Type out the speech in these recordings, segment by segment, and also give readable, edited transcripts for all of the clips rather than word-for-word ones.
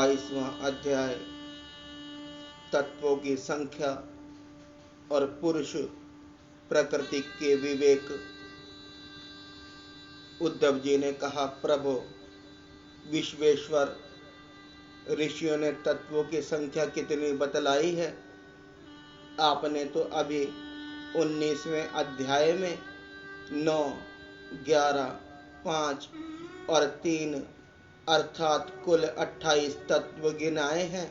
22वां अध्याय तत्वों की संख्या और पुरुष प्रकृति के विवेक। उद्धव जी ने कहा, प्रभु विश्वेश्वर, ऋषियों ने तत्वों की संख्या कितनी बतलाई है? आपने तो अभी 19वें अध्याय में 9, 11, 5 और 3 अर्थात कुल 28 तत्व गिनाए हैं।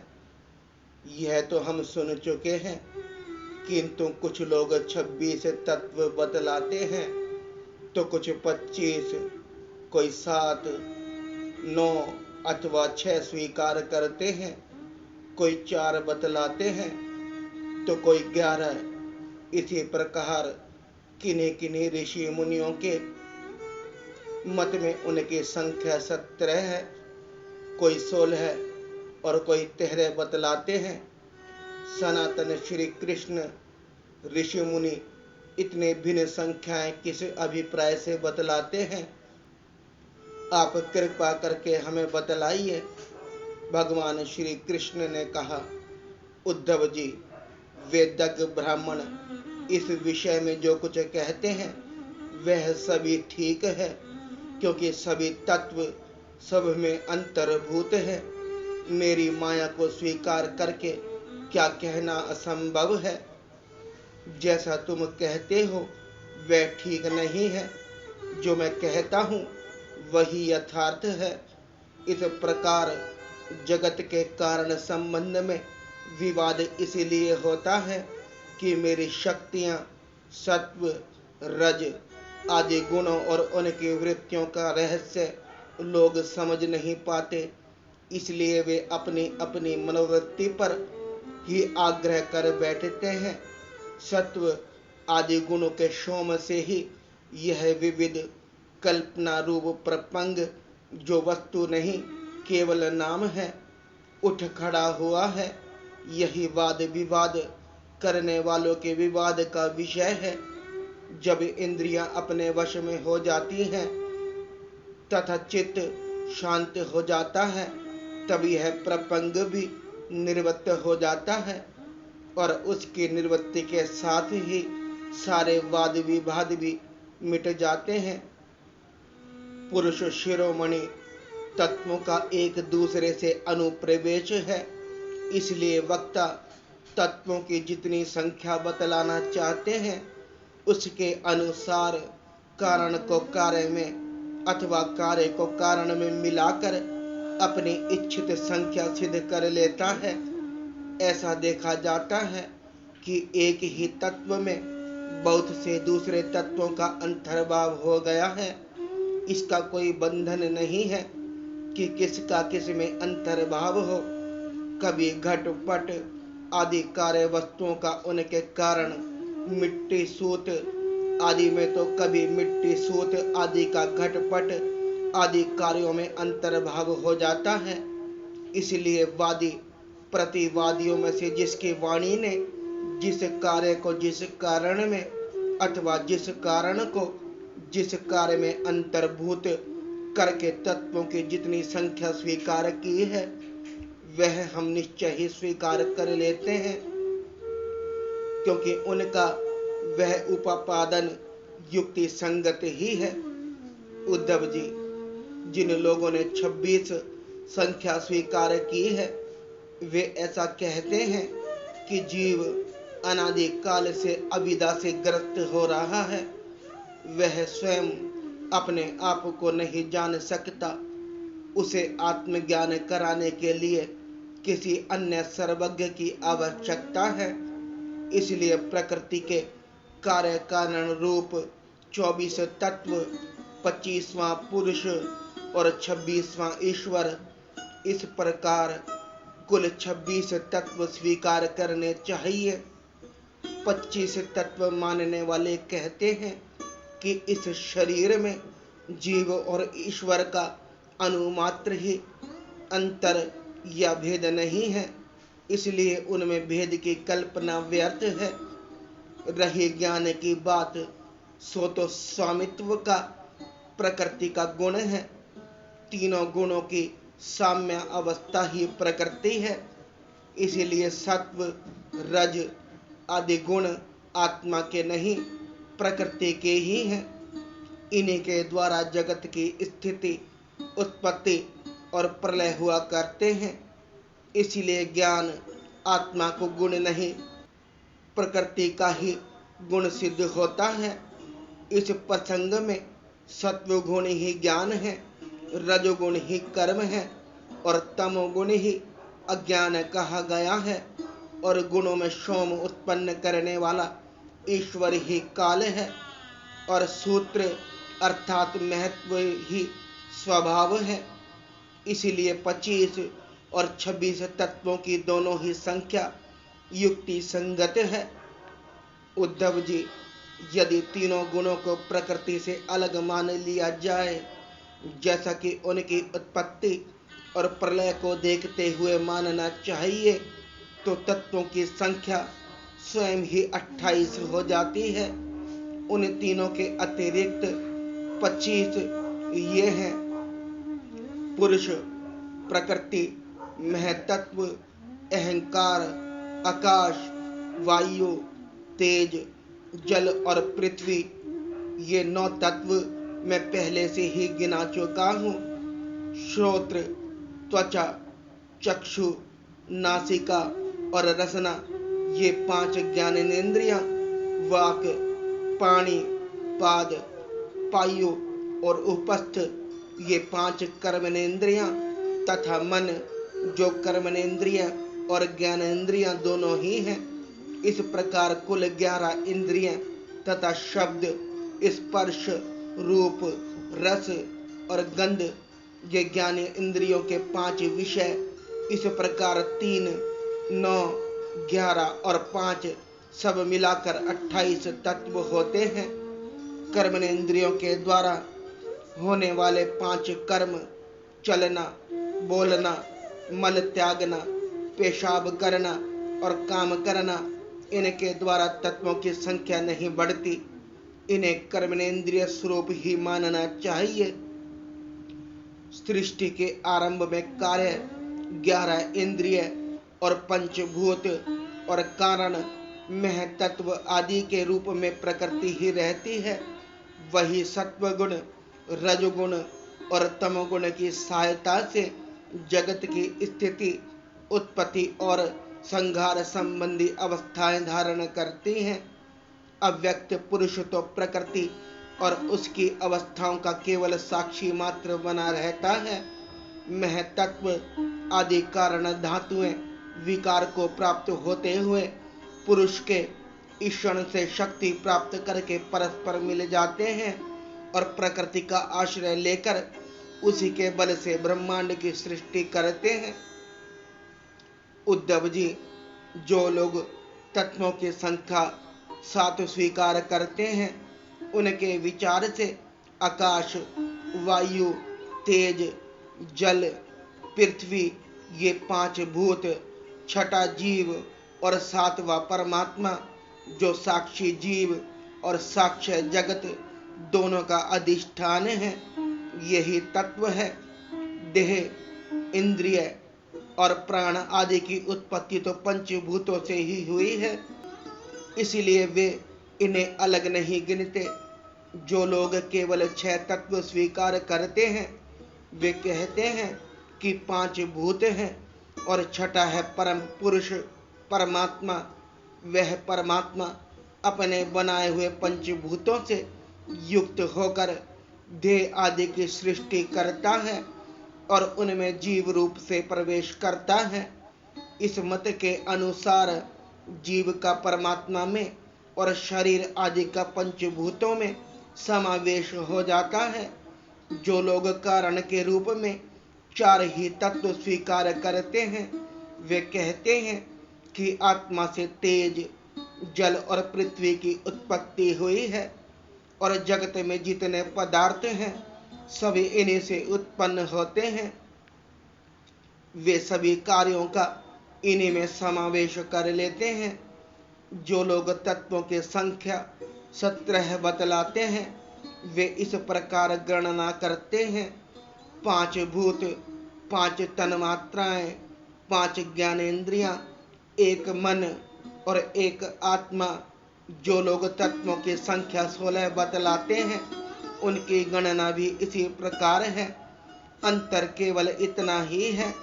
यह तो हम सुन चुके हैं, किंतु कुछ लोग 26 तत्व बतलाते हैं, तो कुछ 25, कोई 7, 9 अथवा 6 स्वीकार करते हैं, कोई 4 बतलाते हैं, तो कोई 11। इसी प्रकार किन्हीं किन्हीं ऋषि मुनियों के मत में उनकी संख्या 17 है, कोई 16 और कोई 13 बतलाते हैं। सनातन श्री कृष्ण ऋषि मुनि इतने भिन्न संख्याएं किस अभिप्राय से बतलाते हैं? आप कृपा करके हमें बतलाइए। भगवान श्री कृष्ण ने कहा, उद्धव जी, वेदज्ञ ब्राह्मण इस विषय में जो कुछ कहते हैं वह सभी ठीक है, क्योंकि सभी तत्व सब में अंतर्भूत है। मेरी माया को स्वीकार करके क्या कहना असंभव है। जैसा तुम कहते हो वह ठीक नहीं है, जो मैं कहता हूँ वही यथार्थ है। इस प्रकार जगत के कारण संबंध में विवाद इसलिए होता है कि मेरी शक्तियाँ सत्व, रज आदि गुणों और उनकी वृत्तियों का रहस्य लोग समझ नहीं पाते, इसलिए वे अपनी अपनी मनोवृत्ति पर ही आग्रह कर बैठते हैं। सत्व आदि गुणों के शोम से ही यह विविध कल्पना रूप प्रपंग, जो वस्तु नहीं केवल नाम है, उठ खड़ा हुआ है। यही वाद विवाद करने वालों के विवाद का विषय है। जब इंद्रियां अपने वश में हो जाती हैं तथा चित्त शांत हो जाता है, तब यह प्रपंग भी निवृत्त हो जाता है, और उसकी निवृत्ति के साथ ही सारे वाद विवाद भी मिट जाते हैं। पुरुष शिरोमणि तत्वों का एक दूसरे से अनुप्रवेश है, इसलिए वक्ता तत्वों की जितनी संख्या बतलाना चाहते हैं उसके अनुसार कारण को कार्य में अथवा कार्य को कारण में मिलाकर अपनी इच्छित संख्या सिद्ध कर लेता है। ऐसा देखा जाता है कि एक ही तत्व में बहुत से दूसरे तत्वों का अंतर्भाव हो गया है। इसका कोई बंधन नहीं है कि किसका किस में अंतर्भाव हो। कभी घटपट आदि कार्य वस्तुओं का उनके कारण मिट्टी सूत आदि में, तो कभी मिट्टी सूत आदि का घटपट आदि कार्यों में अंतर्भाव हो जाता है। इसलिए वादी प्रतिवादियों में से जिसकी वाणी ने जिस कार्य को जिस कारण में अथवा जिस कारण को जिस कार्य में अंतर्भूत करके तत्वों की जितनी संख्या स्वीकार की है वह हम निश्चय ही स्वीकार कर लेते हैं, क्योंकि उनका वह उपापादन युक्ति संगत ही है। उद्धव जी, जिन लोगों ने 26 संख्या स्वीकार की है वे ऐसा कहते हैं कि जीव अनादि काल से अविद्या से ग्रस्त हो रहा है। वह स्वयं अपने आप को नहीं जान सकता। उसे आत्मज्ञान कराने के लिए किसी अन्य सर्वज्ञ की आवश्यकता है। इसलिए प्रकृति के कार्य कारण रूप 24 तत्व, 25वां पुरुष और 26वां ईश्वर, इस प्रकार कुल 26 तत्व स्वीकार करने चाहिए। 25 तत्व मानने वाले कहते हैं कि इस शरीर में जीव और ईश्वर का अनुमात्र ही अंतर या भेद नहीं है, इसलिए उनमें भेद की कल्पना व्यर्थ है। रही ज्ञान की बात, सो तो स्वामित्व का प्रकृति का गुण है। तीनों गुणों की साम्य अवस्था ही प्रकृति है। इसीलिए सत्व, रज आदि गुण आत्मा के नहीं, प्रकृति के ही हैं। इन्हीं के द्वारा जगत की स्थिति, उत्पत्ति और प्रलय हुआ करते हैं। इसीलिए ज्ञान आत्मा को गुण नहीं, प्रकृति का ही गुण सिद्ध होता है। इस प्रसंग में सत्वगुण ही ज्ञान है, रजोगुण ही कर्म है और तमोगुण ही अज्ञान कहा गया है। और गुणों में सोम उत्पन्न करने वाला ईश्वर ही काल है और सूत्र अर्थात महत्व ही स्वभाव है। इसीलिए 25 और 26 तत्वों की दोनों ही संख्या युक्ति संगत है। उद्धव जी, यदि तीनों गुणों को प्रकृति से अलग मान लिया जाए, जैसा कि उनकी उत्पत्ति और प्रलय को देखते हुए मानना चाहिए, तो तत्वों की संख्या स्वयं ही 28 हो जाती है। उन तीनों के अतिरिक्त 25 ये हैं: पुरुष, प्रकृति, महतत्व, अहंकार, आकाश, वायु, तेज, जल और पृथ्वी। ये 9 तत्व मैं पहले से ही गिना चुका हूँ। श्रोत्र, त्वचा, चक्षु, नासिका और रसना, ये 5 ज्ञानेंद्रियां, वाक, पाणी, पाद, पायु और उपस्थ, ये 5 कर्मनेंद्रियां, तथा मन, जो कर्मनेंद्रिय और ज्ञानेंद्रियां दोनों ही हैं। इस प्रकार कुल 11 इंद्रियां तथा शब्द, स्पर्श, रूप, रस और गंध, ये ज्ञान इंद्रियों के 5 विषय। इस प्रकार 3, 9, 11 और 5 सब मिलाकर 28 तत्व होते हैं। कर्मनेंद्रियों के द्वारा होने वाले 5 कर्म, चलना, बोलना, मल त्यागना, पेशाब करना और काम करना, इनके द्वारा तत्वों की संख्या नहीं बढ़ती। इन्हें कर्मनेंद्रिय स्वरूप ही मानना चाहिए। सृष्टि के आरंभ में कार्य 11 इंद्रिय और पंचभूत और कारण महतत्व आदि के रूप में प्रकृति ही रहती है। वही सत्वगुण, रजगुण और तमोगुण की सहायता से जगत की स्थिति, उत्पत्ति और संहार संबंधी अवस्थाएं धारण करती हैं। अव्यक्त पुरुष तो प्रकृति और उसकी अवस्थाओं का केवल साक्षी मात्र बना रहता है। महतत्व आदि कारण धातुएं विकार को प्राप्त होते हुए पुरुष के ईश्वर से शक्ति प्राप्त करके परस्पर मिल जाते हैं और प्रकृति का आश्रय लेकर उसी के बल से ब्रह्मांड की सृष्टि करते हैं। उद्धव जी, जो लोग तत्वों की संख्या 7 स्वीकार करते हैं, उनके विचार से आकाश, वायु, तेज, जल, पृथ्वी, ये 5 भूत, 6ठा जीव और 7वां परमात्मा, जो साक्षी जीव और साक्ष्य जगत दोनों का अधिष्ठान है, यही तत्व है। देह, इंद्रिय और प्राण आदि की उत्पत्ति तो पंचभूतों से ही हुई है, इसलिए वे इन्हें अलग नहीं गिनते। जो लोग केवल 6 तत्व स्वीकार करते हैं, वे कहते हैं कि 5 भूत हैं और 6ठा है परम पुरुष परमात्मा। वह परमात्मा अपने बनाए हुए पंचभूतों से युक्त होकर देह आदि की सृष्टि करता है और उनमें जीव रूप से प्रवेश करता है। इस मत के अनुसार जीव का परमात्मा में और शरीर आदि का पंचभूतों में समावेश हो जाता है। जो लोग कारण के रूप में 4 ही तत्व स्वीकार करते हैं, वे कहते हैं कि आत्मा से तेज, जल और पृथ्वी की उत्पत्ति हुई है और जगत में जितने पदार्थ हैं सभी इन्हीं से उत्पन्न होते हैं। वे सभी कार्यों का इन्हीं में समावेश कर लेते हैं। जो लोग तत्वों की संख्या 17 बतलाते हैं, वे इस प्रकार गणना करते हैं: 5 भूत, 5 तन्मात्राएं, 5 ज्ञानेंद्रियां, 1 मन और 1 आत्मा, जो लोग तत्वों की संख्या 16 बतलाते हैं, उनकी गणना भी इसी प्रकार है। अंतर केवल इतना ही है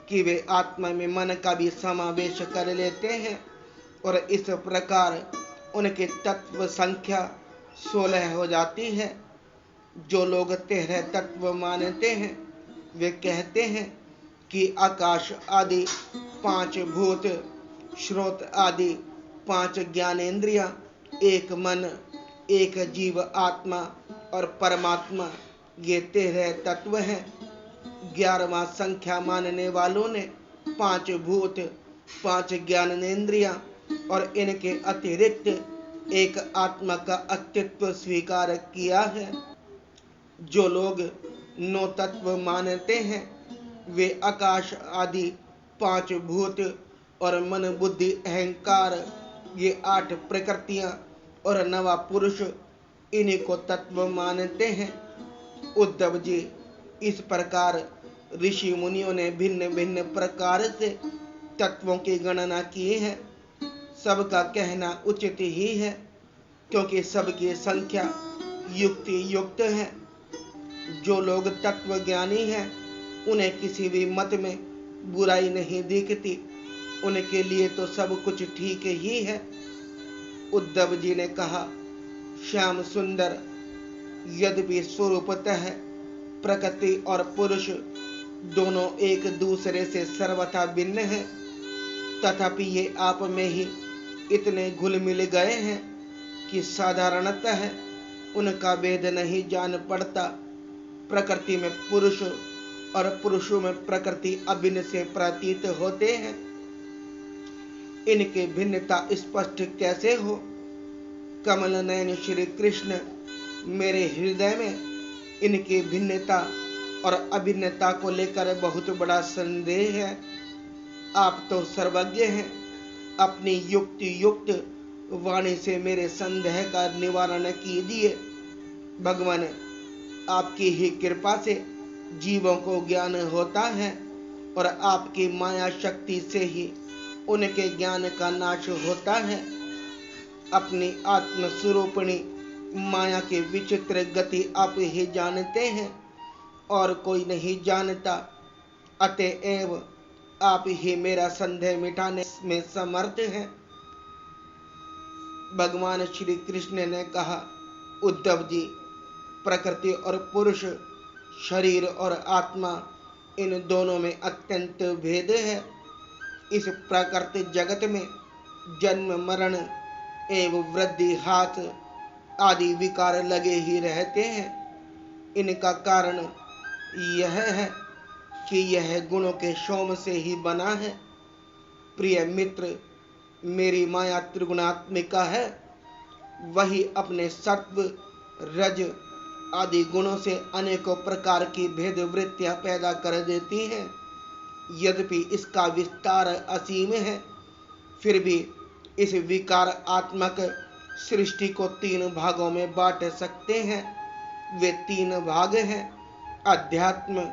कि वे आत्मा में मन का भी समावेश कर लेते हैं और इस प्रकार उनकी तत्व संख्या 16 हो जाती है। जो लोग 13 तत्व मानते हैं, वे कहते हैं कि आकाश आदि 5 भूत, श्रोत आदि 5 ज्ञानेंद्रियां, 1 मन, 1 जीव आत्मा और परमात्मा, ये 13 तत्व हैं। 11वां संख्या मानने वालों ने 5 भूत, 5 ज्ञानेंद्रियां और इनके अतिरिक्त 1 आत्मा का अस्तित्व स्वीकार किया है। जो लोग 9 तत्व मानते हैं, वे आकाश आदि 5 भूत और मन, बुद्धि, अहंकार, ये 8 प्रकृतियां और 9वां पुरुष, इन्हीं को तत्व मानते हैं। उद्धव जी, इस प्रकार ऋषि मुनियों ने भिन्न भिन्न प्रकार से तत्वों की गणना की है। सबका कहना उचित ही है, क्योंकि सबकी संख्या युक्ति युक्त है। जो लोग तत्व ज्ञानी हैं, उन्हें किसी भी मत में बुराई नहीं दिखती। उनके लिए तो सब कुछ ठीक ही है। उद्धव जी ने कहा, श्याम सुंदर, यद्यपि स्वरूपतः प्रकृति और पुरुष दोनों एक दूसरे से सर्वथा भिन्न हैं, तथापि ये आप में ही इतने घुल मिल गए हैं कि साधारणतः उनका भेद नहीं जान पड़ता। प्रकृति में पुरुष और पुरुषों में प्रकृति अभिन्न से प्रतीत होते हैं। इनकी भिन्नता स्पष्ट कैसे हो? कमल नयन श्री कृष्ण, मेरे हृदय में इनकी भिन्नता और अभिन्नता को लेकर बहुत बड़ा संदेह है। आप तो सर्वज्ञ हैं, अपनी युक्ति युक्त वाणी से मेरे संदेह का निवारण कीजिए। भगवान, आपकी ही कृपा से जीवों को ज्ञान होता है और आपकी माया शक्ति से ही उनके ज्ञान का नाश होता है। अपनी आत्मस्वरूपिणी माया की विचित्र गति आप ही जानते हैं और कोई नहीं जानता। अतएव आप ही मेरा संदेह मिटाने में समर्थ हैं। भगवान श्री कृष्ण ने कहा, उद्धव जी, प्रकृति और पुरुष, शरीर और आत्मा, इन दोनों में अत्यंत भेद है। इस प्रकृति जगत में जन्म, मरण एवं वृद्धि, हाथ आदि विकार लगे ही रहते हैं। इनका कारण यह है कि यह गुणों के सोम से ही बना है। प्रिय मित्र, मेरी माया त्रिगुणात्मिका है। वही अपने सत्व, रज आदि गुणों से अनेकों प्रकार की भेद वृत्तियां पैदा कर देती हैं। यद्यपि इसका विस्तार असीम है, फिर भी इस विकार आत्मक सृष्टि को 3 भागों में बांट सकते हैं। वे 3 भाग हैं, अध्यात्म,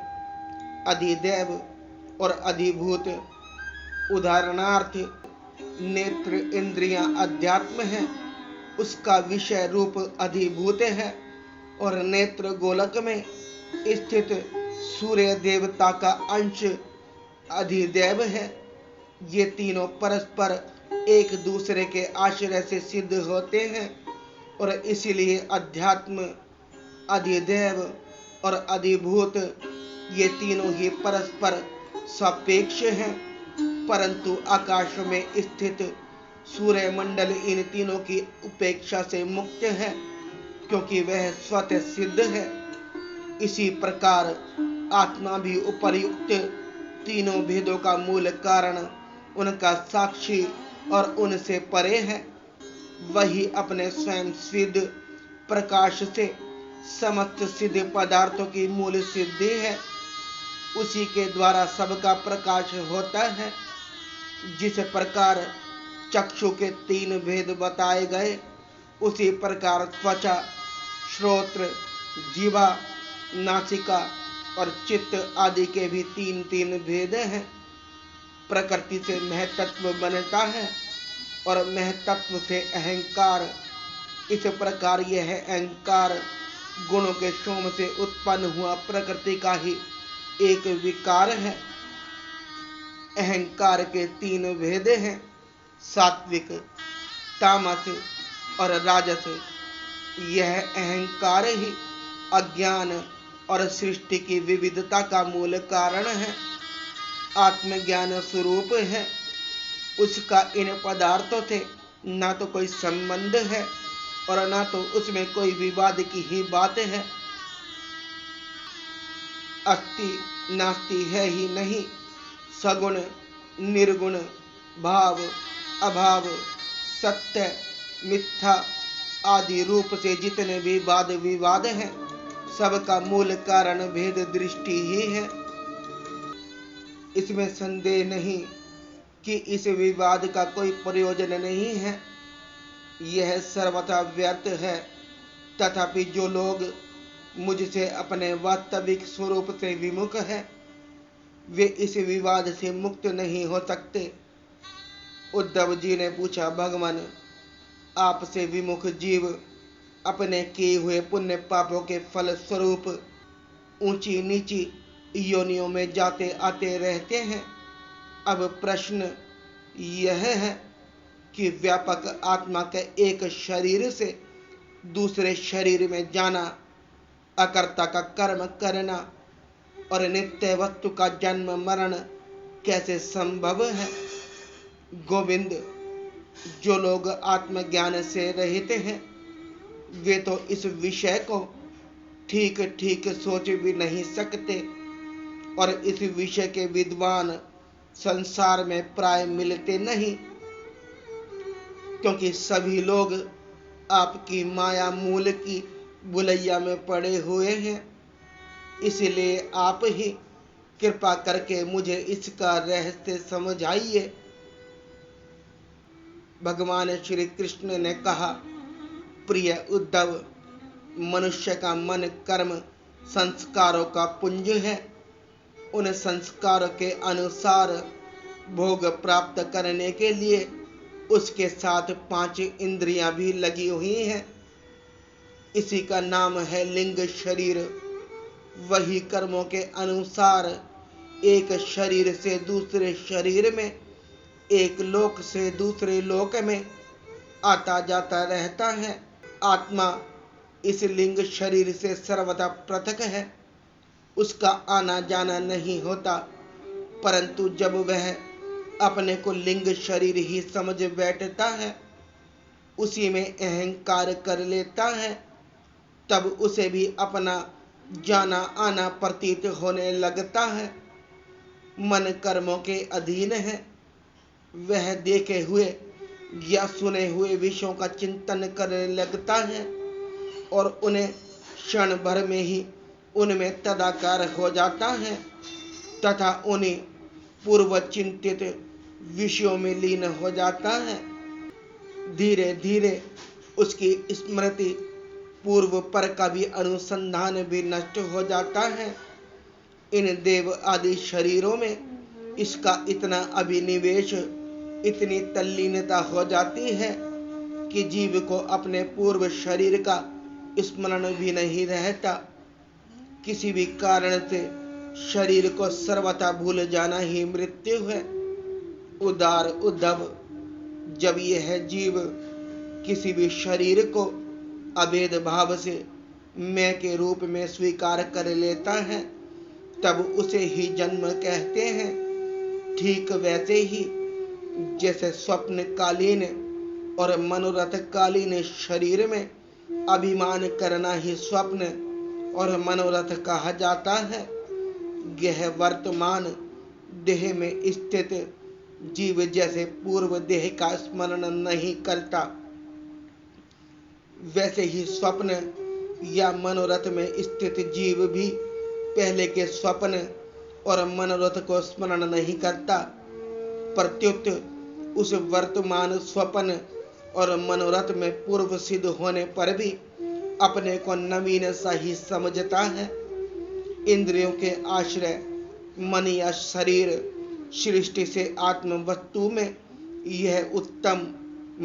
अधिदैव और अधिभूत। उदाहरणार्थ, नेत्र इंद्रियां अध्यात्म है, उसका विषय रूप अधिभूत है और नेत्र गोलक में स्थित सूर्य देवता का अंश अधिदैव है। ये तीनों परस्पर एक दूसरे के आश्रय से सिद्ध होते हैं और इसीलिए अध्यात्म, अधिदैव और अधिभूत, ये तीनों ही परस्पर सापेक्ष हैं। परंतु आकाश में स्थित सूर्य मंडल इन तीनों की उपेक्षा से मुक्त है, क्योंकि वह स्वतः सिद्ध है। इसी प्रकार आत्मा भी उपर्युक्त तीनों भेदों का मूल कारण, उनका साक्षी और उनसे परे है। वही अपने स्वयं सिद्ध प्रकाश से समस्त सिद्ध पदार्थों की मूल सिद्धि है। उसी के द्वारा सबका प्रकाश होता है। जिस प्रकार चक्षु के 3 भेद बताए गए, उसी प्रकार त्वचा, श्रोत्र, जीवा, नासिका और चित्त आदि के भी तीन तीन भेद हैं। प्रकृति से महतत्व बनता है और महतत्व से अहंकार। इस प्रकार यह अहंकार गुणों के सोम से उत्पन्न हुआ प्रकृति का ही एक विकार है। अहंकार के तीन भेद हैं, सात्विक, तामस और राजस। यह अहंकार ही अज्ञान और सृष्टि की विविधता का मूल कारण है। आत्मज्ञान स्वरूप है, उसका इन पदार्थों से ना तो कोई संबंध है और ना तो उसमें कोई विवाद की ही बात है। अस्ति नास्ति है ही नहीं, सगुण निर्गुण, भाव अभाव, सत्य मिथ्या आदि रूप से जितने भी वाद विवाद हैं, सबका मूल कारण भेद दृष्टि ही है। इसमें संदेह नहीं कि इस विवाद का कोई प्रयोजन नहीं है, यह सर्वथा व्यर्थ है। तथापि जो लोग मुझसे अपने वास्तविक स्वरूप से विमुख है, वे इस विवाद से मुक्त नहीं हो सकते। उद्धव जी ने पूछा, भगवान, आपसे विमुख जीव अपने किए हुए पुण्य पापों के फल स्वरूप ऊंची नीची योनियों में जाते आते रहते हैं। अब प्रश्न यह है कि व्यापक आत्मा के एक शरीर से दूसरे शरीर में जाना, अकर्ता का कर्म करना और नित्य वस्तु का जन्म मरण कैसे संभव है? गोविंद, जो लोग आत्मज्ञान से रहित हैं, वे तो इस विषय को ठीक ठीक सोच भी नहीं सकते और इस विषय के विद्वान संसार में प्राय मिलते नहीं, क्योंकि सभी लोग आपकी माया मूल की बुलैया में पड़े हुए हैं। इसलिए आप ही कृपा करके मुझे इसका रहस्य समझाइए। भगवान श्री कृष्ण ने कहा, प्रिय उद्धव, मनुष्य का मन कर्म संस्कारों का पुंज है। उन संस्कारों के अनुसार भोग प्राप्त करने के लिए उसके साथ 5 इंद्रियां भी लगी हुई हैं। इसी का नाम है लिंग शरीर। वही कर्मों के अनुसार एक शरीर से दूसरे शरीर में, एक लोक से दूसरे लोक में आता जाता रहता है। आत्मा इस लिंग शरीर से सर्वदा पृथक है, उसका आना जाना नहीं होता, परंतु जब वह अपने को लिंग शरीर ही समझ बैठता है, उसी में अहंकार कर लेता है, तब उसे भी अपना जाना आना प्रतीत होने लगता है। मन कर्मों के अधीन है, वह देखे हुए या सुने हुए विषयों का चिंतन करने लगता है और उन्हें क्षण भर में ही उनमें तदाकार हो जाता है तथा उन्हें पूर्व चिंतित विषयों में लीन हो जाता है। धीरे धीरे उसकी स्मृति पूर्व पर का भी अनुसंधान भी नष्ट हो जाता है। इन देव आदि शरीरों में इसका इतना अभिनिवेश, इतनी तल्लीनता हो जाती है कि जीव को अपने पूर्व शरीर का स्मरण भी नहीं रहता। किसी भी कारण से शरीर को सर्वथा भूल जाना ही मृत्यु है। उदार उद्धव, जब यह जीव किसी भी शरीर को अभेद भाव से मैं के रूप में स्वीकार कर लेता है, तब उसे ही जन्म कहते हैं। ठीक वैसे ही जैसे स्वप्नकालीन और मनोरथकालीन शरीर में अभिमान करना ही स्वप्न और मनोरथ कहा जाता है, यह वर्तमान देह में स्थित जीव जैसे पूर्व देह का स्मरण नहीं करता, वैसे ही स्वप्न या मनोरथ में स्थित जीव भी पहले के स्वप्न और मनोरथ को स्मरण नहीं करता। प्रत्युत उस वर्तमान स्वप्न और मनोरथ में पूर्व सिद्ध होने पर भी अपने को नवीन सा ही समझता है। इंद्रियों के आश्रय मन या शरीर सृष्टि से आत्म वस्तु में यह उत्तम,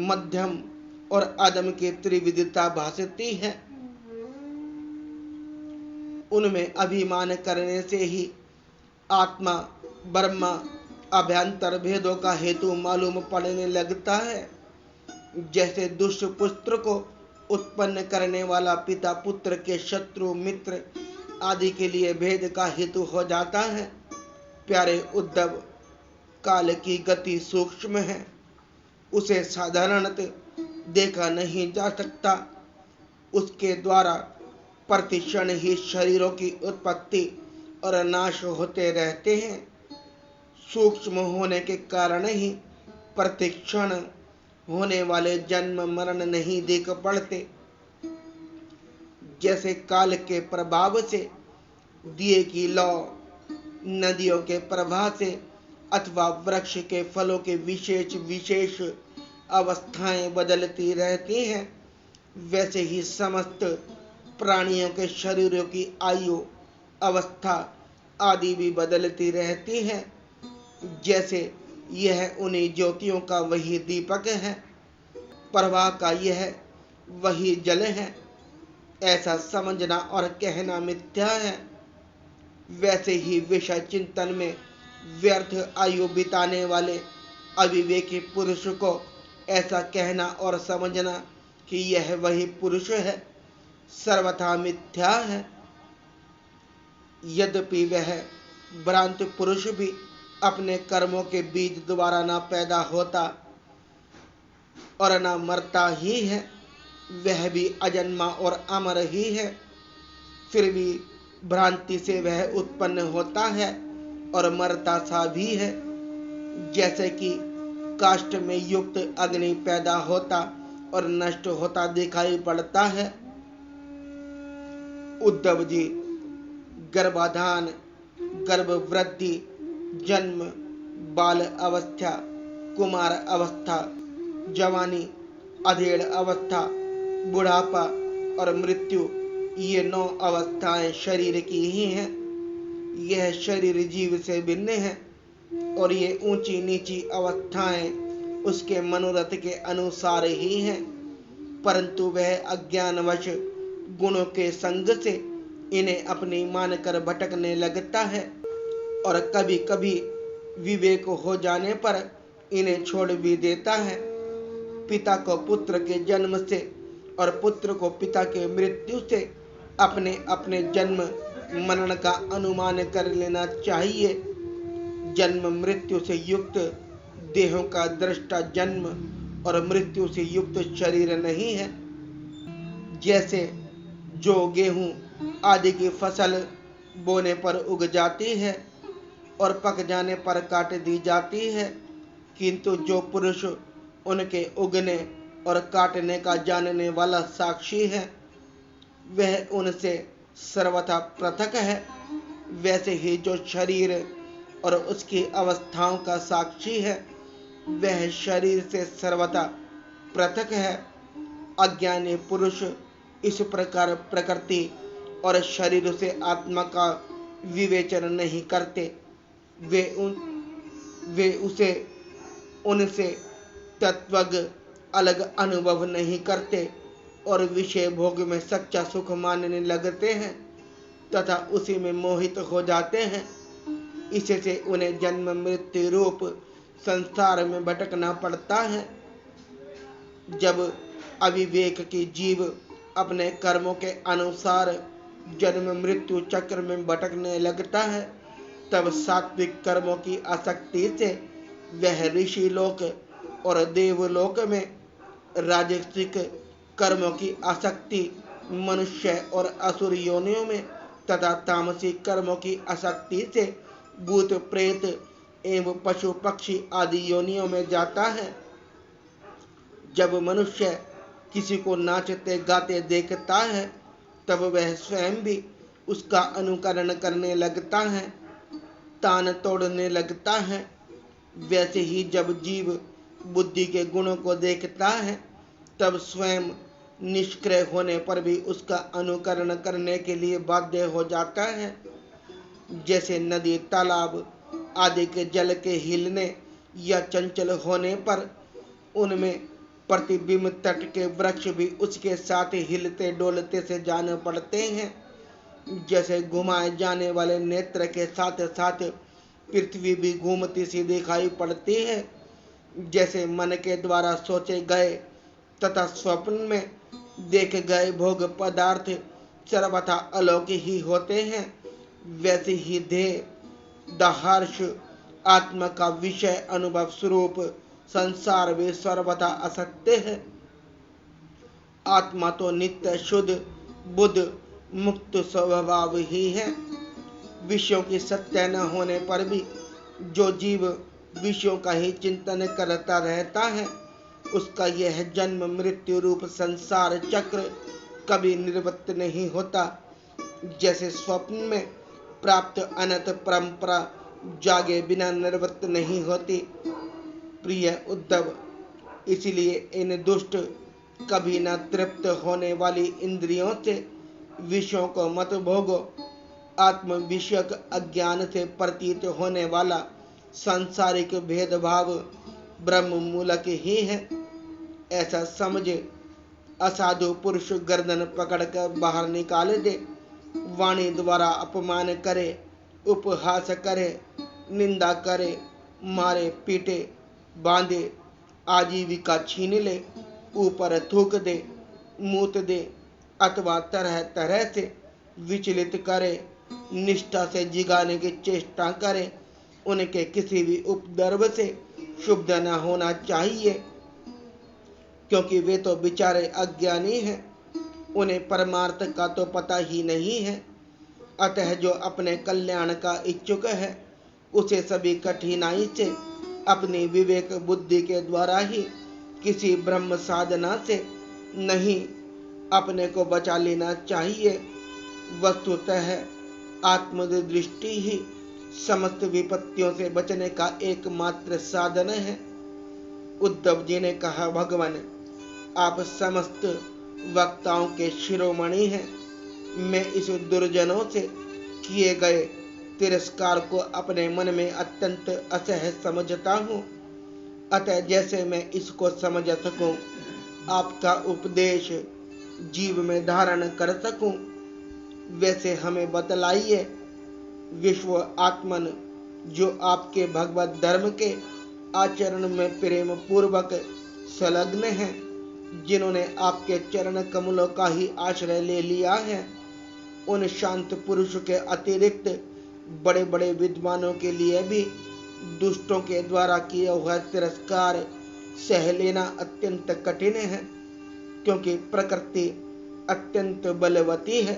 मध्यम और अधम की त्रिविधता भासती है। उनमें अभिमान करने से ही आत्मा ब्रह्मा अभ्यंतर भेदों का हेतु मालूम पड़ने लगता है। जैसे दुष्ट पुत्र को उत्पन्न करने वाला पिता पुत्र के शत्रु मित्र आदि के लिए भेद का हेतु हो जाता है। प्यारे उद्धव, काल की गति सूक्ष्म है, उसे साधारणतः देखा नहीं जा सकता। उसके द्वारा प्रतिक्षण ही शरीरों की उत्पत्ति और नाश होते रहते हैं। सूक्ष्म होने के कारण ही प्रतिक्षण होने वाले जन्म मरण नहीं देख पड़ते। जैसे काल के प्रभाव से दिए की लौ नदियों के प्रवाह से अथवा वृक्ष के फलों के विशेष विशेष अवस्थाएं बदलती रहती हैं, वैसे ही समस्त प्राणियों के शरीरों की आयु अवस्था आदि भी बदलती रहती है। जैसे यह उन्हीं ज्योतियों का वही दीपक है, प्रवाह का यह वही जल है, ऐसा समझना और कहना मिथ्या है। वैसे ही विषय चिंतन में व्यर्थ आयु बिताने वाले अविवेकी पुरुष को ऐसा कहना और समझना कि यह वही पुरुष है, सर्वथा मिथ्या है। यद्यपि वह भ्रांत पुरुष भी अपने कर्मों के बीज द्वारा न पैदा होता और न मरता ही है, वह भी अजन्मा और अमर ही है, फिर भी भ्रांति से वह उत्पन्न होता है और मरता सा भी है। जैसे कि काष्ठ में युक्त अग्नि पैदा होता और नष्ट होता दिखाई पड़ता है। उद्धव जी, गर्भाधान, गर्भवृद्धि, जन्म, बाल अवस्था, कुमार अवस्था, जवानी, अधेड़ अवस्था, बुढ़ापा और मृत्यु, ये 9 अवस्थाएं शरीर की ही हैं। यह शरीर जीव से भिन्न है और ये ऊंची नीची अवस्थाएं उसके मनोरथ के अनुसार ही हैं, परंतु वह अज्ञानवश गुणों के संग से इन्हें अपनी मानकर भटकने लगता है और कभी कभी विवेक हो जाने पर इन्हें छोड़ भी देता है। पिता को पुत्र के जन्म से और पुत्र को पिता के मृत्यु से अपने अपने जन्म मरण का अनुमान कर लेना चाहिए। जन्म मृत्यु से युक्त देहों का दृष्टा जन्म और मृत्यु से युक्त शरीर नहीं है। जैसे जो गेहूं आदि की फसल बोने पर उग जाती है और पक जाने पर काट दी जाती है, किंतु जो पुरुष उनके उगने और काटने का जानने वाला साक्षी है, वह उनसे सर्वथा पृथक है। वैसे ही जो शरीर और उसकी अवस्थाओं का साक्षी है, वह शरीर से सर्वथा पृथक है। अज्ञानी पुरुष इस प्रकार प्रकृति और शरीर से आत्मा का विवेचन नहीं करते। वे उसे उनसे तत्वज्ञ अलग अनुभव नहीं करते और विषय भोग में सच्चा सुख मानने लगते हैं तथा उसी में मोहित हो जाते हैं। इससे उन्हें जन्म मृत्यु रूप संसार में भटकना पड़ता है। जब अविवेक की जीव अपने कर्मों के अनुसार जन्म मृत्यु चक्र में भटकने लगता है, तब सात्विक कर्मों की आसक्ति से वह ऋषि लोक और देवलोक में, राजसिक कर्मों की आसक्ति मनुष्य और असुर योनियों में तथा तामसिक कर्मों की आसक्ति से भूत प्रेत एवं पशु पक्षी आदि योनियों में जाता है। जब मनुष्य किसी को नाचते गाते देखता है, तब वह स्वयं भी उसका अनुकरण करने लगता है, तान तोड़ने लगता है। वैसे ही जब जीव बुद्धि के गुणों को देखता है, तब स्वयं निष्क्रिय होने पर भी उसका अनुकरण करने के लिए बाध्य हो जाता है। जैसे नदी, तालाब आदि के जल के हिलने या चंचल होने पर उनमें प्रतिबिंब तट के वृक्ष भी उसके साथ हिलते डोलते से जान पड़ते हैं। जैसे घुमाए जाने वाले नेत्र के साथ साथ पृथ्वी भी घूमती सी दिखाई पड़ती है। जैसे मन के द्वारा सोचे गए तथा स्वप्न में देखे गए भोग पदार्थ सर्वथा अलौकिक ही होते हैं, वैसे ही देह दहर्ष आत्मा का विषय अनुभव स्वरूप संसार भी सर्वथा असत्य है। आत्मा तो नित्य शुद्ध बुद्ध मुक्त स्वभाव ही है। विषयों की सत्य न होने पर भी जो जीव विषयों का ही चिंतन करता रहता है, उसका यह जन्म मृत्यु रूप संसार चक्र कभी निवृत्त नहीं होता। जैसे स्वप्न में प्राप्त अनंत परंपरा जागे बिना निवृत्त नहीं होती। प्रिय उद्धव, इसलिए इन दुष्ट कभी न तृप्त होने वाली इंद्रियों से विषयों को मत भोगो। आत्म विषयक अज्ञान से प्रतीत होने वाला सांसारिक भेदभाव ब्रह्म मूलक ही है, ऐसा समझे। असाधु पुरुष गर्दन पकड़कर बाहर निकाल दे, वाणी द्वारा अपमान करे, उपहास करे, निंदा करे, मारे पीटे, बांधे, आजीविका छीन ले, ऊपर थूक दे, मूत दे अथवा तरह तरह से विचलित करे, निष्ठा से जिगाने की चेष्टा करे, उनके किसी भी उपद्रव से शुभ न होना चाहिए, क्योंकि वे तो बेचारे अज्ञानी हैं, उन्हें परमार्थ का तो पता ही नहीं है। अतः जो अपने कल्याण का इच्छुक है, उसे सभी कठिनाई से अपनी विवेक बुद्धि के द्वारा ही किसी ब्रह्म साधना से नहीं अपने को बचा लेना चाहिए। वस्तुतः आत्मदृष्टि ही समस्त विपत्तियों से बचने का एकमात्र साधन है। उद्धव जी ने कहा, भगवान आप समस्त वक्ताओं के शिरोमणि हैं। मैं इस दुर्जनों से किए गए तिरस्कार को अपने मन में अत्यंत असह्य समझता हूँ। अतः जैसे मैं इसको समझ सकूं, आपका उपदेश जीव में धारण कर सकूं, वैसे हमें बतलाइए। विश्व आत्मन, जो आपके भगवत धर्म के आचरण में प्रेम पूर्वक संलग्न हैं, जिन्होंने आपके चरण कमलों का ही आश्रय ले लिया है, उन शांत पुरुष के अतिरिक्त बड़े बड़े विद्वानों के लिए भी दुष्टों के द्वारा किया हुआ तिरस्कार सह लेना अत्यंत कठिन है, क्योंकि प्रकृति अत्यंत बलवती है।